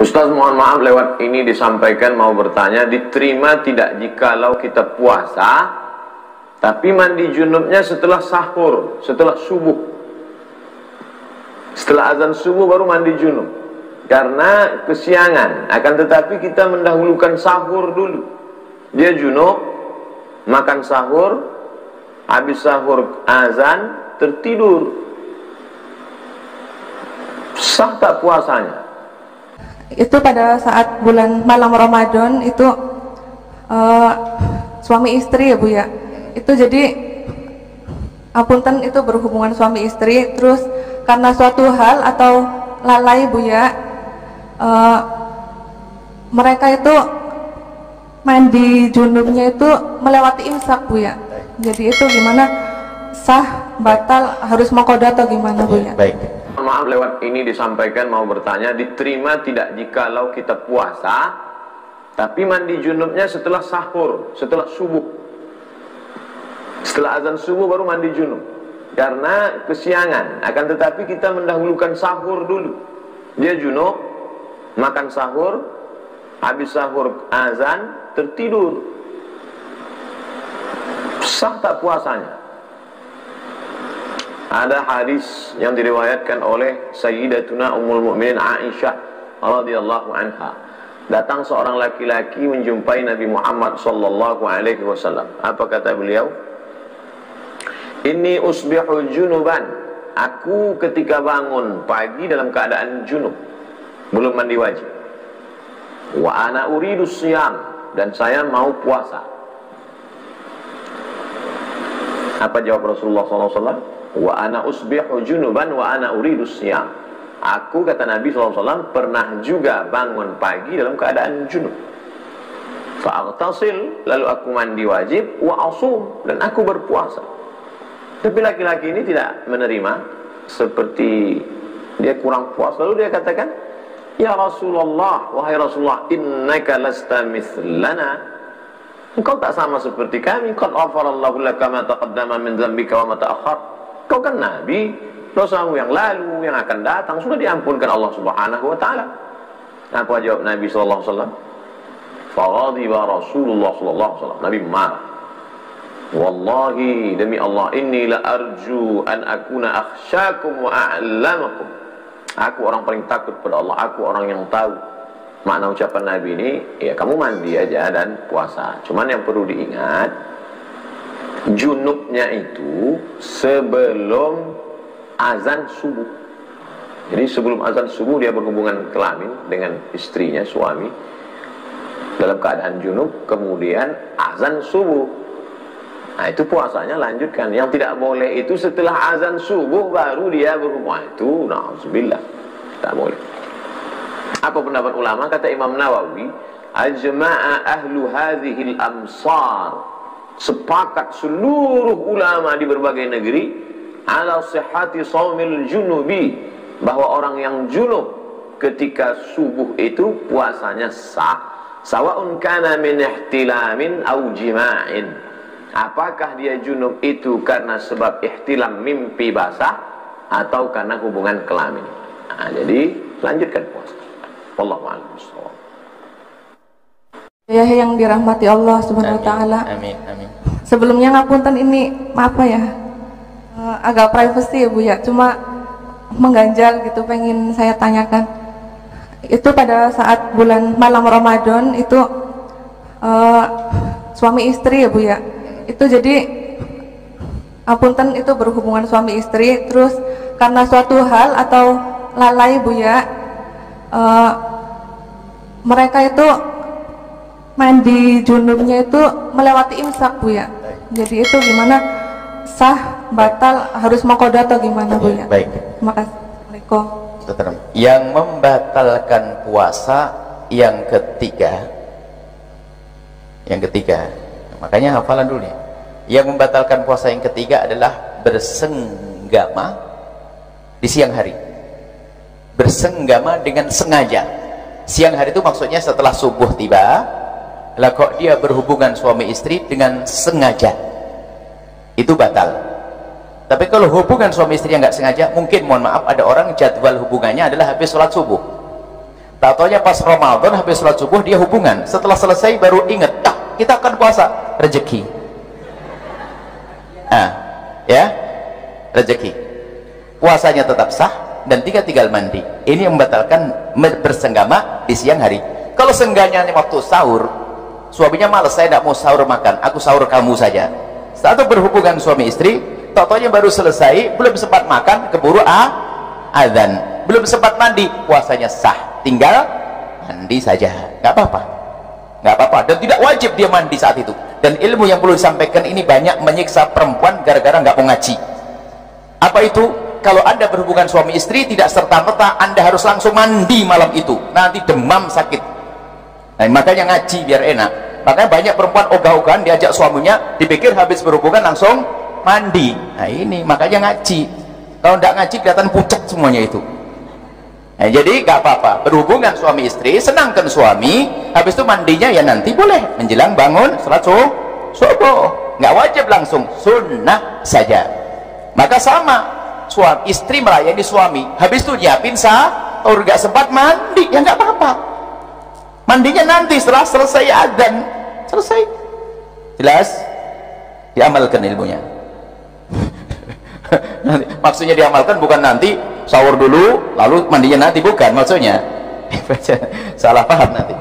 Ustaz, mohon maaf lewat ini disampaikan, mau bertanya, diterima tidak jikalau kita puasa tapi mandi junubnya setelah sahur, setelah subuh, setelah azan subuh baru mandi junub karena kesiangan, akan tetapi kita mendahulukan sahur dulu. Dia junub, makan sahur, habis sahur azan, tertidur, sah tak puasanya? Itu pada saat bulan malam Ramadan itu suami istri ya Bu ya, itu jadi apunten itu berhubungan suami istri, terus karena suatu hal atau lalai Bu ya, mereka itu mandi junubnya itu melewati imsak Bu ya. Jadi itu gimana, sah, batal, harus maqdha atau gimana Bu ya? Baik. Maaf lewat ini disampaikan, mau bertanya, diterima tidak jikalau kita puasa tapi mandi junubnya setelah sahur, setelah subuh, setelah azan subuh baru mandi junub karena kesiangan, akan tetapi kita mendahulukan sahur dulu. Dia junub, makan sahur, habis sahur azan, tertidur, sah tak puasanya? Ada hadis yang diriwayatkan oleh Sayyidatuna Ummul Mukminin Aisyah radhiyallahu anha. Datang seorang laki-laki menjumpai Nabi Muhammad sallallahu alaihi wasallam. Apa kata beliau? Inni usbihu junuban. Aku ketika bangun pagi dalam keadaan junub, belum mandi wajib. Wa ana uridu siyam, dan saya mau puasa. Apa jawab Rasulullah sallallahu alaihi wasallam? Wa ana usbihu junuban wa ana uridu siyam. Aku, kata Nabi SAW, pernah juga bangun pagi dalam keadaan junub. Fa'agtasil, lalu aku mandi wajib, wa asum, dan aku berpuasa. Tapi laki-laki ini tidak menerima, seperti dia kurang puas. Lalu dia katakan, ya Rasulullah, wahai Rasulullah, innaka lasta mithlana, engkau tak sama seperti kami. Qad ghafarallahu laka ma taqaddama min dzambika wa ma ta'akhkhar. Kau kan Nabi, dosamu yang lalu, yang akan datang sudah diampunkan Allah Subhanahu wa taala. Apa jawab Nabi sallallahu alaihi wasallam? Faghadiba Rasulullah sallallahu alaihi wasallam. Nabi marah. Wallahi, demi Allah, inni la arju an akuna akhsyakum wa a'lamakum. Aku orang paling takut pada Allah, aku orang yang tahu. Makna ucapan Nabi ini, ya kamu mandi aja dan puasa. Cuman yang perlu diingat, junubnya itu sebelum azan subuh. Jadi sebelum azan subuh dia berhubungan kelamin dengan istrinya, suami, dalam keadaan junub, kemudian azan subuh. Nah itu puasanya lanjutkan. Yang tidak boleh itu setelah azan subuh baru dia berhubungan. Itu na'udzubillah, tak boleh. Apa pendapat ulama? Kata Imam Nawawi, ajma'a ahlu hadhil amsar, sepakat seluruh ulama di berbagai negeri, ala sihhati shaumil junubi, bahwa orang yang junub ketika subuh itu puasanya sah, sawa'un kana min ihtilamin au jima'in. Apakah dia junub itu karena sebab ihtilam, mimpi basah, atau karena hubungan kelamin. Nah, jadi lanjutkan puasa. Wallahu a'lam bishawab. Ya yang dirahmati Allah Subhanahu wa taala. Amin, amin. Sebelumnya ngapunten, ini maaf ya, agak privacy ya Bu ya, cuma mengganjal gitu, pengen saya tanyakan. Itu pada saat bulan malam Ramadan itu suami istri ya Bu ya, itu jadi apunten itu berhubungan suami istri, terus karena suatu hal atau lalai Bu ya, mereka itu mandi junubnya itu melewati imsak Bu ya. Jadi itu gimana, sah, batal, harus maqdha atau gimana Bu ya? Baik. Terima kasih. Assalamualaikum. Yang membatalkan puasa yang ketiga, makanya hafalan dulu nih. Yang membatalkan puasa yang ketiga adalah bersenggama di siang hari. Bersenggama dengan sengaja. Siang hari itu maksudnya setelah subuh tiba, lah kok dia berhubungan suami istri dengan sengaja, itu batal. Tapi kalau hubungan suami istri yang nggak sengaja, mungkin mohon maaf ada orang jadwal hubungannya adalah habis sholat subuh. Tak taunya pas Ramadan habis sholat subuh dia hubungan, setelah selesai baru ingat, kita akan puasa, rezeki. Ya, rezeki. Puasanya tetap sah dan tinggal mandi. Ini yang membatalkan bersenggama di siang hari. Kalau sengganya waktu sahur, suaminya malas, saya tidak mau sahur makan, aku sahur kamu saja. Saat berhubungan suami istri, tak taunya baru selesai, belum sempat makan, keburu azan, belum sempat mandi, puasanya sah, tinggal mandi saja, nggak apa-apa, nggak apa-apa, dan tidak wajib dia mandi saat itu. Dan ilmu yang perlu disampaikan ini banyak menyiksa perempuan gara-gara nggak mau ngaji. Apa itu? Kalau Anda berhubungan suami istri, tidak serta-merta Anda harus langsung mandi malam itu, nanti demam sakit. Nah, makanya ngaji biar enak. Makanya banyak perempuan ogah-ogahan diajak suaminya, dipikir habis berhubungan langsung mandi. Nah ini makanya ngaji. Kalau tidak ngaji kelihatan pucat semuanya itu. Nah, jadi gak apa-apa, berhubungan suami istri, senangkan suami, habis itu mandinya ya nanti boleh menjelang bangun salat subuh, nggak wajib langsung, sunnah saja. Maka sama, suami istri melayani suami, habis itu nyiapin sahur, nggak sempat mandi, ya nggak apa-apa, mandinya nanti setelah selesai adzan, selesai. Jelas? Diamalkan ilmunya. Nanti, maksudnya diamalkan bukan nanti sahur dulu lalu mandinya nanti, bukan maksudnya. Salah paham nanti.